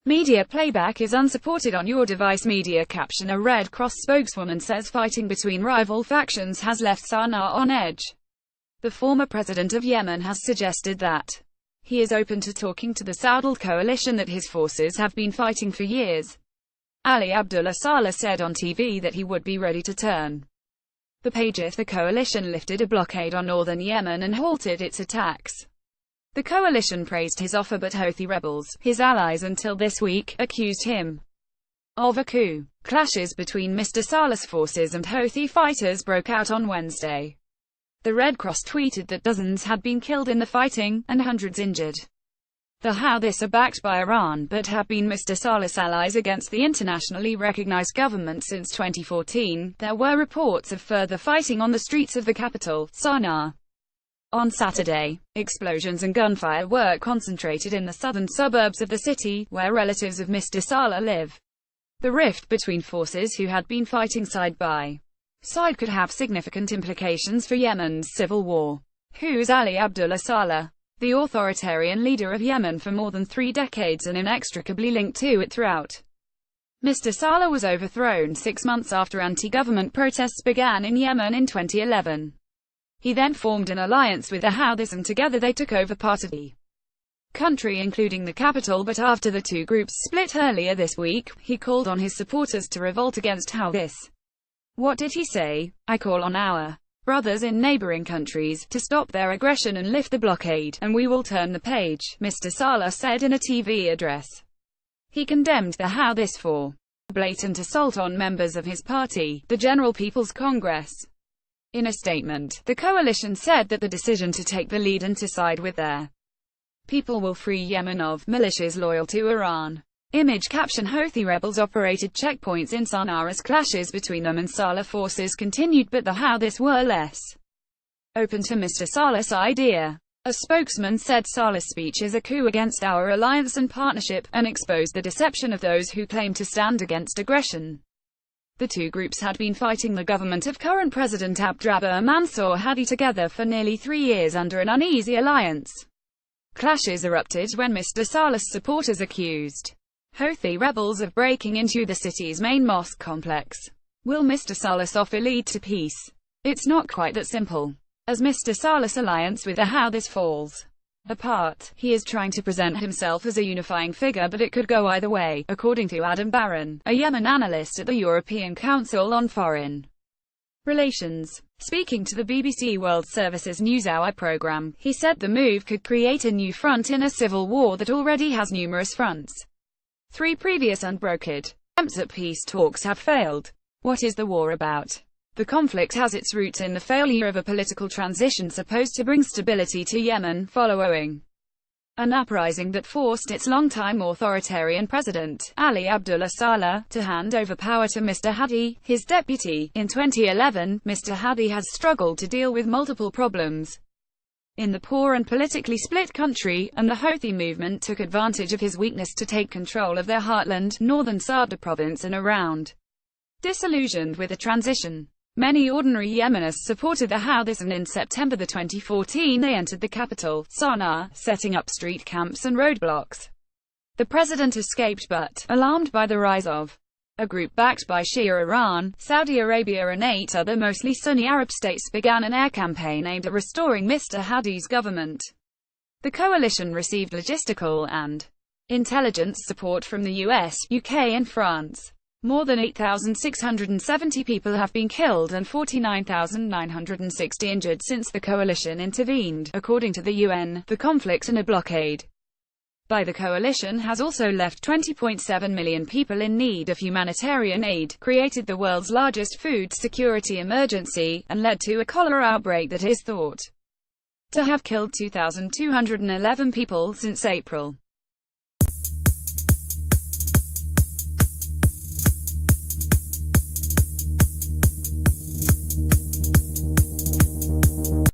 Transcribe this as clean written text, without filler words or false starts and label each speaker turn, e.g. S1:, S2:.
S1: Media playback is unsupported on your device. Media caption: a Red Cross spokeswoman says fighting between rival factions has left Sanaa on edge. The former president of Yemen has suggested that he is open to talking to the Saudiled coalition that his forces have been fighting for years. Abdullah Saleh said on TV that he would be ready to turn the page if the coalition lifted a blockade on northern Yemen and halted its attacks. The coalition praised his offer, but Houthi rebels, his allies until this week, accused him of a coup. Clashes between Mr Salehs forces and Houthi fighters broke out on Wednesday. The Red Cross tweeted that dozens had been killed in the fighting, and hundreds injured. The Houthis are backed by Iran, but have been Mr Salehs' allies against the internationally recognized government since 2014. There were reports of further fighting on the streets of the capital, Sanaa. On Saturday, explosions and gunfire were concentrated in the southern suburbs of the city, where relatives of Mr Saleh live. The rift between forces who had been fighting side by side could have significant implications for Yemen's civil war. Who's Abdullah Saleh? The authoritarian leader of Yemen for more than 3 decades and inextricably linked to it throughout. Mr Saleh was overthrown 6 months after anti-government protests began in Yemen in 2011. He then formed an alliance with the Houthis, and together they took over part of the country, including the capital. But after the two groups split earlier this week, he called on his supporters to revolt against Houthis. What did he say? "I call on our brothers in neighboring countries to stop their aggression and lift the blockade, and we will turn the page," Mr Saleh said in a TV address. He condemned the Houthis for blatant assault on members of his party, the General People's Congress. In a statement, the coalition said that the decision to take the lead and to side with their people will free Yemen of militias loyal to Iran. Image caption: Houthi rebels operated checkpoints in Sanaa as clashes between them and Saleh forces continued, but the Houthis were less open to Mr Saleh's idea. A spokesman said Saleh's speech is a coup against our alliance and partnership, and exposed the deception of those who claim to stand against aggression. The two groups had been fighting the government of current President Abdurrahman Mansour Hadi together for nearly 3 years under an uneasy alliance. Clashes erupted when Mr Saleh's supporters accused Houthi rebels of breaking into the city's main mosque complex. Will Mr Saleh's offer lead to peace? It's not quite that simple. As Mr Saleh's alliance with the Houthis falls apart, he is trying to present himself as a unifying figure, but it could go either way, according to Adam Barron, a Yemen analyst at the European Council on Foreign Relations. Speaking to the BBC World Service's NewsHour programme, he said the move could create a new front in a civil war that already has numerous fronts. 3 previous unbrokered attempts at peace talks have failed. What is the war about? The conflict has its roots in the failure of a political transition supposed to bring stability to Yemen, following an uprising that forced its longtime authoritarian president, Abdullah Saleh, to hand over power to Mr Hadi, his deputy. In 2011, Mr Hadi has struggled to deal with multiple problems in the poor and politically split country, and the Houthi movement took advantage of his weakness to take control of their heartland, northern Saudiled province, and around. Disillusioned with the transition, many ordinary Yemenis supported the Houthis, and in September 2014 they entered the capital, Sanaa, setting up street camps and roadblocks. The president escaped, but, alarmed by the rise of a group backed by Shia Iran, Saudi Arabia and 8 other mostly Sunni Arab states, began an air campaign aimed at restoring Mr Hadi's government. The coalition received logistical and intelligence support from the US, UK and France. More than 8,670 people have been killed and 49,960 injured since the coalition intervened, according to the UN. The conflict and a blockade by the coalition has also left 20.7 million people in need of humanitarian aid, created the world's largest food security emergency, and led to a cholera outbreak that is thought to have killed 2,211 people since April.